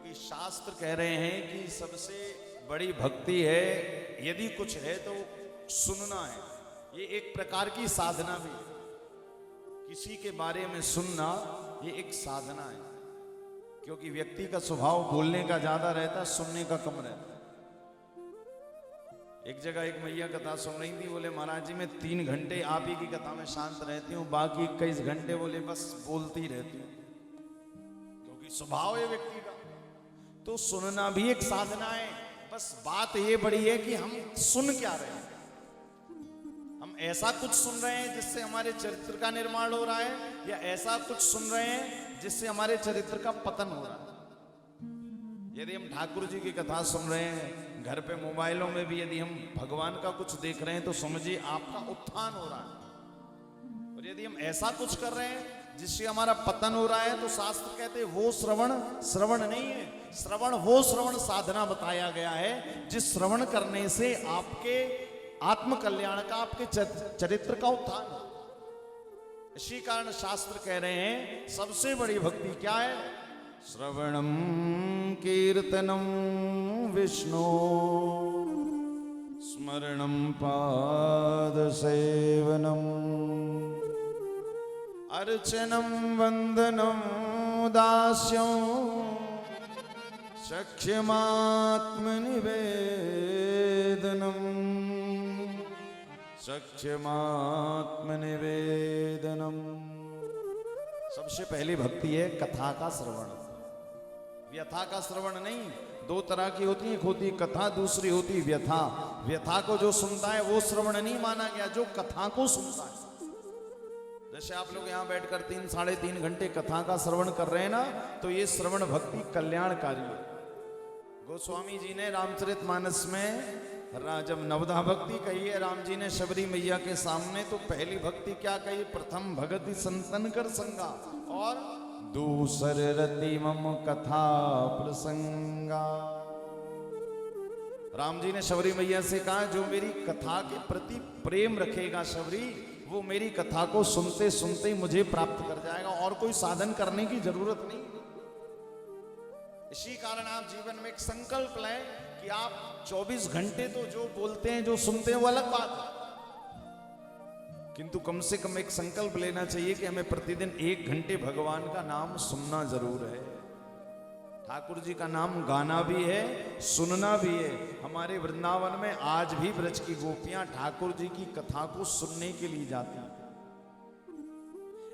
क्योंकि शास्त्र कह रहे हैं कि सबसे बड़ी भक्ति है, यदि कुछ है तो सुनना है। ये एक प्रकार की साधना भी है। किसी के बारे में सुनना ये एक साधना है, क्योंकि व्यक्ति का स्वभाव बोलने का ज्यादा रहता, सुनने का कम रहता। एक जगह एक मैया कथा सुन रही थी, बोले महाराज जी मैं 3 घंटे आप ही की कथा में शांत रहती हूँ, बाकी 21 घंटे बोले बस बोलती रहती हूँ, क्योंकि स्वभाव है व्यक्ति का। तो सुनना भी एक साधना है। बस बात ये बड़ी है कि हम सुन क्या रहे हैं। हम ऐसा कुछ सुन रहे हैं जिससे हमारे चरित्र का निर्माण हो रहा है, या ऐसा कुछ सुन रहे हैं जिससे हमारे चरित्र का पतन हो रहा है। यदि हम ठाकुर जी की कथा सुन रहे हैं, घर पे मोबाइलों में भी यदि हम भगवान का कुछ देख रहे हैं, तो समझिए आपका उत्थान हो रहा है। और यदि हम ऐसा कुछ कर रहे हैं जिससे हमारा पतन हो रहा है, तो शास्त्र कहते हैं वो श्रवण नहीं है। वो श्रवण साधना बताया गया है, जिस श्रवण करने से आपके आत्म कल्याण का, आपके चरित्र का उत्थान हो। इसी कारण शास्त्र कह रहे हैं सबसे बड़ी भक्ति क्या है? श्रवणम कीर्तनम विष्णु स्मरणम पाद सेवनम अर्चनम वंदनम दास्यं सख्यमात्मनिवेदनम। सबसे पहली भक्ति है कथा का श्रवण। व्यथा का श्रवण नहीं। 2 तरह की होती है, एक होती कथा, दूसरी होती व्यथा। व्यथा को जो सुनता है वो श्रवण नहीं माना गया, जो कथा को सुनता है। जैसे आप लोग यहाँ बैठकर 3 साढ़े 3 घंटे कथा का श्रवण कर रहे हैं ना, तो ये श्रवण भक्ति कल्याणकारी है। गोस्वामी जी ने रामचरितमानस में जब नवधा भक्ति कही है राम जी ने शबरी मैया के सामने, तो पहली भक्ति क्या कही? प्रथम भगति संतन कर संगा, और दूसर रति मम कथा प्रसंगा। राम जी ने शबरी मैया से कहा, जो मेरी कथा के प्रति प्रेम रखेगा शबरी, वो मेरी कथा को सुनते सुनते मुझे प्राप्त कर जाएगा, और कोई साधन करने की जरूरत नहीं। इसी कारण आप जीवन में एक संकल्प लें कि आप 24 घंटे तो जो बोलते हैं, जो सुनते हैं, वो अलग बात है, किंतु कम से कम एक संकल्प लेना चाहिए कि हमें प्रतिदिन 1 घंटे भगवान का नाम सुनना जरूर है। ठाकुर जी का नाम गाना भी है, सुनना भी है। हमारे वृंदावन में आज भी ब्रज की गोपियां ठाकुर जी की कथा को सुनने के लिए जाती हैं।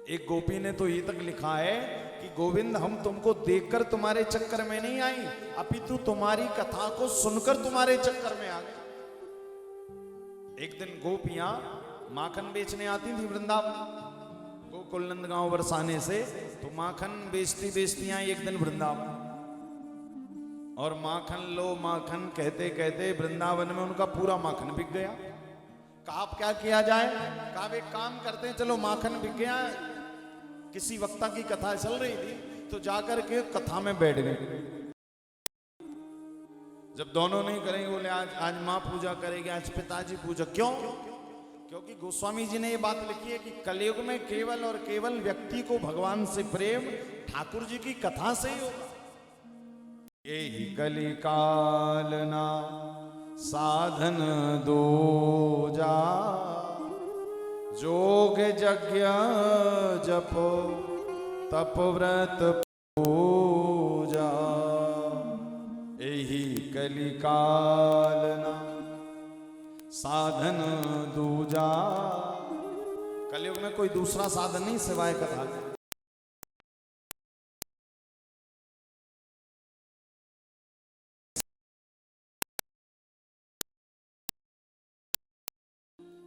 एक गोपी ने तो ये तक लिखा है कि गोविंद हम तुमको देखकर तुम्हारे चक्कर में नहीं आई, अपितु तुम्हारी कथा को सुनकर तुम्हारे चक्कर में आ गई। एक दिन गोपियां माखन बेचने आती थी वृंदावन, गोकुल नंदगांव बरसाने से, तो माखन बेचती आई एक दिन वृंदावन, और माखन लो माखन कहते कहते वृंदावन में उनका पूरा माखन बिक गया। कहा अब क्या किया जाए? कहा एक काम करते हैं, चलो माखन बिक गया, किसी वक्ता की कथा चल रही थी, तो जाकर के कथा में बैठ गए। जब दोनों नहीं करेंगे, बोले आज माँ पूजा करेगी, आज पिताजी पूजा। क्यों? क्योंकि गोस्वामी जी ने ये बात लिखी है कि कलयुग में केवल और केवल व्यक्ति को भगवान से प्रेम ठाकुर जी की कथा से ही होगा। यही कलिकाल ना साधन दूजा, जोग यज्ञ जप तप व्रत पूजा। यही कलिकाल ना साधन दूजा। कलयुग में कोई दूसरा साधन नहीं सिवाय कथा के।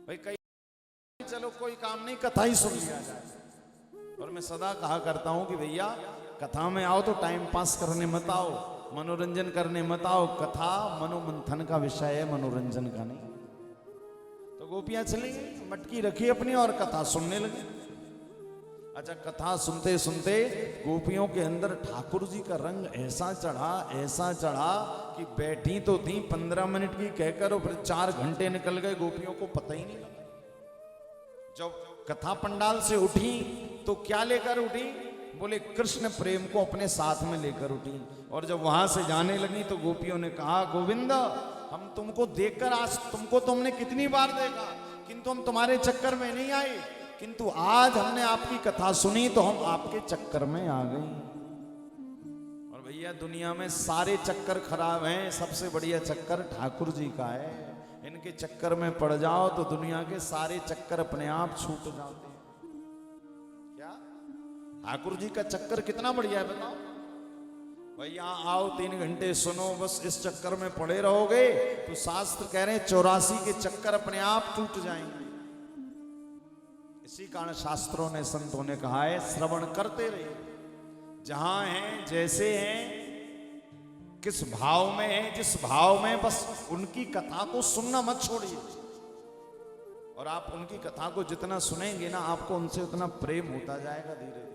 भाई कहीं चलो कोई काम नहीं, कथा ही सुन लिया जाए। और मैं सदा कहा करता हूं कि भैया कथा में आओ तो टाइम पास करने मत आओ, मनोरंजन करने मत आओ। कथा मनोमंथन का विषय है, मनोरंजन का नहीं। तो गोपियां चली गई, मटकी रखी अपनी और कथा सुनने लगी। अच्छा, कथा सुनते सुनते गोपियों के अंदर ठाकुर जी का रंग ऐसा चढ़ा कि बैठी तो थी 15 मिनट की कहकर, और फिर 4 घंटे निकल गए, गोपियों को पता ही नहीं लगा। जब कथा पंडाल से उठी तो क्या लेकर उठी? बोले कृष्ण प्रेम को अपने साथ में लेकर उठी। और जब वहां से जाने लगी तो गोपियों ने कहा, गोविंद हम तुमको देखकर, आज तुमको तो हमने कितनी बार देखा, किंतु हम तुम्हारे चक्कर में नहीं आए, किंतु आज हमने आपकी कथा सुनी तो हम आपके चक्कर में आ गए। और भैया दुनिया में सारे चक्कर खराब हैं, सबसे बढ़िया चक्कर ठाकुर जी का है। इनके चक्कर में पड़ जाओ तो दुनिया के सारे चक्कर अपने आप छूट जाते हैं। क्या ठाकुर जी का चक्कर कितना बढ़िया है बताओ। भैया आओ 3 घंटे सुनो, बस इस चक्कर में पड़े रहोगे तो शास्त्र कह रहे हैं 84 के चक्कर अपने आप टूट जाएंगे। इसी कारण शास्त्रों ने, संतों ने कहा है, श्रवण करते रहिए। जहां हैं, जैसे हैं, किस भाव में है, जिस भाव में, बस उनकी कथा को सुनना मत छोड़िए। और आप उनकी कथा को जितना सुनेंगे ना, आपको उनसे उतना प्रेम होता जाएगा धीरे धीरे।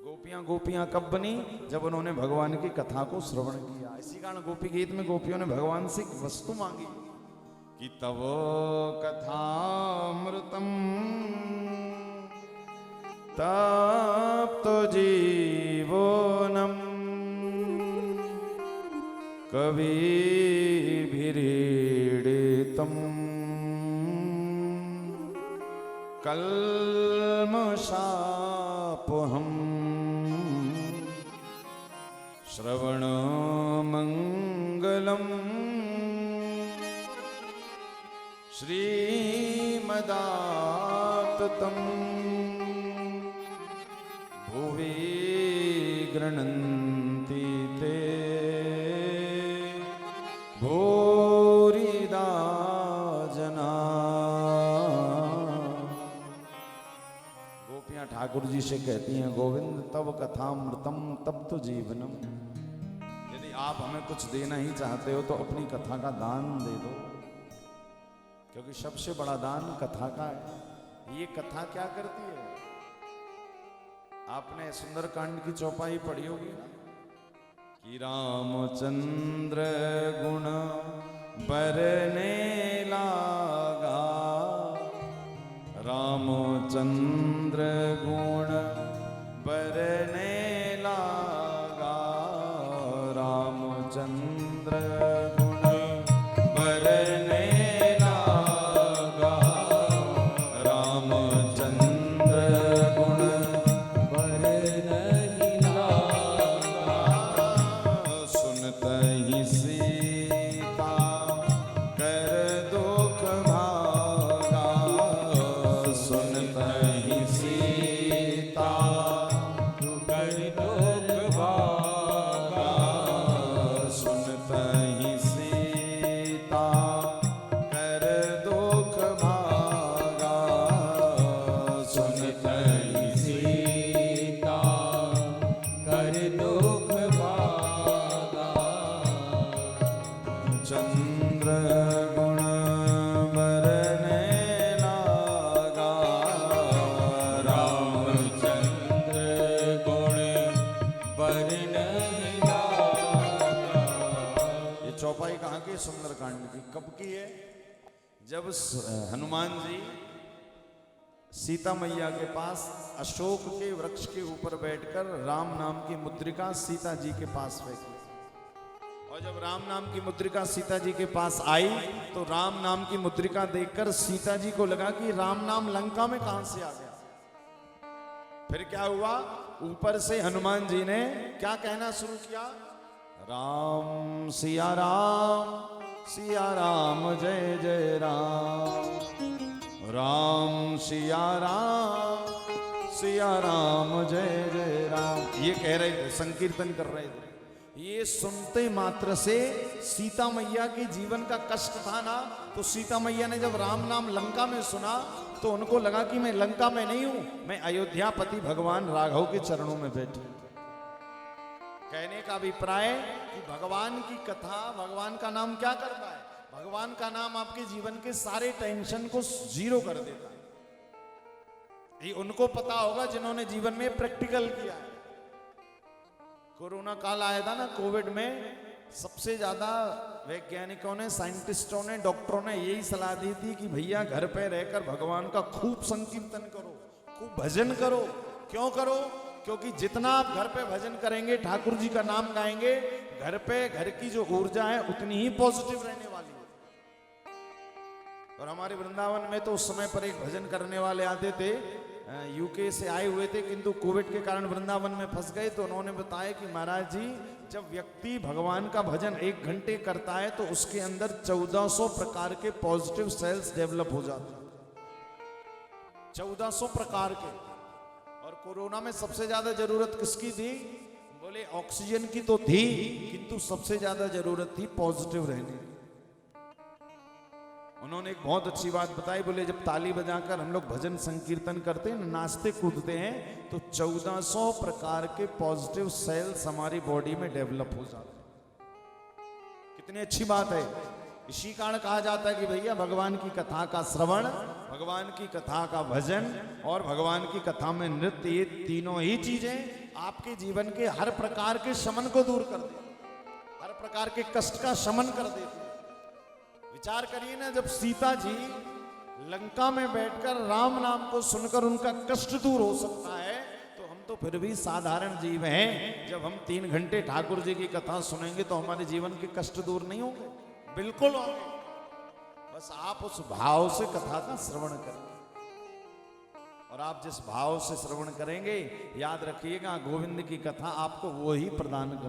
गोपियां गोपियां कब बनी? जब उन्होंने भगवान की कथा को श्रवण किया। इसी कारण गोपी गीत में गोपियों ने भगवान से एक वस्तु मांगी कि तव कथामृतम तप्त जीवनम कविभिरीडितम कल्मषापहम श्रवणमंगलम श्रीमदाततं भुवि गृह्णन्ति ते भूरिदा जना। गोपियां ठाकुर जी से कहती हैं, गोविंद तब कथामृतम तब तो जीवनम। यदि आप हमें कुछ देना ही चाहते हो तो अपनी कथा का दान दे दो, क्योंकि सबसे बड़ा दान कथा का है। ये कथा क्या करती है? आपने सुंदरकांड की चौपाई पढ़ी होगी ना कि रामचंद्र गुण बरने लागा, रामचंद्र गुण बरने लागा, रामचंद्र गुण बरने सुंदरकांड की कब की है? जब हनुमान जी सीता मैया के पास अशोक के वृक्ष के ऊपर बैठकर राम नाम की मुद्रिका सीता जी के पास फेंकी। और जब राम नाम की मुद्रिका सीता जी के पास आई तो राम नाम की मुद्रिका देखकर सीता जी को लगा कि राम नाम लंका में कहां से आ गया। फिर क्या हुआ? ऊपर से हनुमान जी ने क्या कहना शुरू किया? राम सिया राम जय जय राम, राम सिया राम जय जय राम। ये कह रहे थे, संकीर्तन कर रहे थे। ये सुनते मात्र से सीता मैया के जीवन का कष्ट था ना, तो सीता मैया ने जब राम नाम लंका में सुना तो उनको लगा कि मैं लंका में नहीं हूं, मैं अयोध्यापति भगवान राघव के चरणों में बैठी। कहने का अभिप्राय कि भगवान की कथा, भगवान का नाम क्या करता है? भगवान का नाम आपके जीवन के सारे टेंशन को जीरो कर देता है। ये उनको पता होगा जिन्होंने जीवन में प्रैक्टिकल किया है। कोरोना काल आया था ना, कोविड में सबसे ज्यादा वैज्ञानिकों ने, साइंटिस्टों ने, डॉक्टरों ने यही सलाह दी थी कि भैया घर पे रहकर भगवान का खूब संकीर्तन करो, खूब भजन करो। क्यों करो? क्योंकि जितना आप घर पे भजन करेंगे, ठाकुर जी का नाम गाएंगे, घर पे घर की जो ऊर्जा है उतनी ही पॉजिटिव रहने वाली है। और हमारे वृंदावन में तो उस समय पर एक भजन करने वाले आते थे, यूके से आए हुए थे, किंतु कोविड के कारण वृंदावन में फंस गए। तो उन्होंने बताया कि महाराज जी, जब व्यक्ति भगवान का भजन 1 घंटे करता है तो उसके अंदर 1400 प्रकार के पॉजिटिव सेल्स डेवलप हो जाते हैं, 1400 प्रकार के। और कोरोना में सबसे ज्यादा जरूरत किसकी थी? बोले ऑक्सीजन की तो थी, किंतु सबसे ज्यादा जरूरत थी पॉजिटिव रहने की। उन्होंने एक बहुत अच्छी बात बताई, बोले जब ताली बजाकर हम लोग भजन संकीर्तन करते हैं, नाचते कूदते हैं, तो 1400 प्रकार के पॉजिटिव सेल्स हमारी बॉडी में डेवलप हो जाते हैं। कितनी अच्छी बात है। इसी कारण कहा जाता है कि भैया भगवान की कथा का श्रवण, भगवान की कथा का भजन और भगवान की कथा में नृत्य, ये तीनों ही चीजें आपके जीवन के हर प्रकार के शमन को दूर कर देती, हर प्रकार के कष्ट का शमन कर देती। विचार करिए ना, जब सीता जी लंका में बैठकर राम नाम को सुनकर उनका कष्ट दूर हो सकता है, तो हम तो फिर भी साधारण जीव हैं। जब हम 3 घंटे ठाकुर जी की कथा सुनेंगे तो हमारे जीवन के कष्ट दूर नहीं होंगे? बिल्कुल होंगे। बस आप उस भाव से कथा का श्रवण करें, और आप जिस भाव से श्रवण करेंगे, याद रखिएगा गोविंद की कथा आपको वो ही प्रदान करें।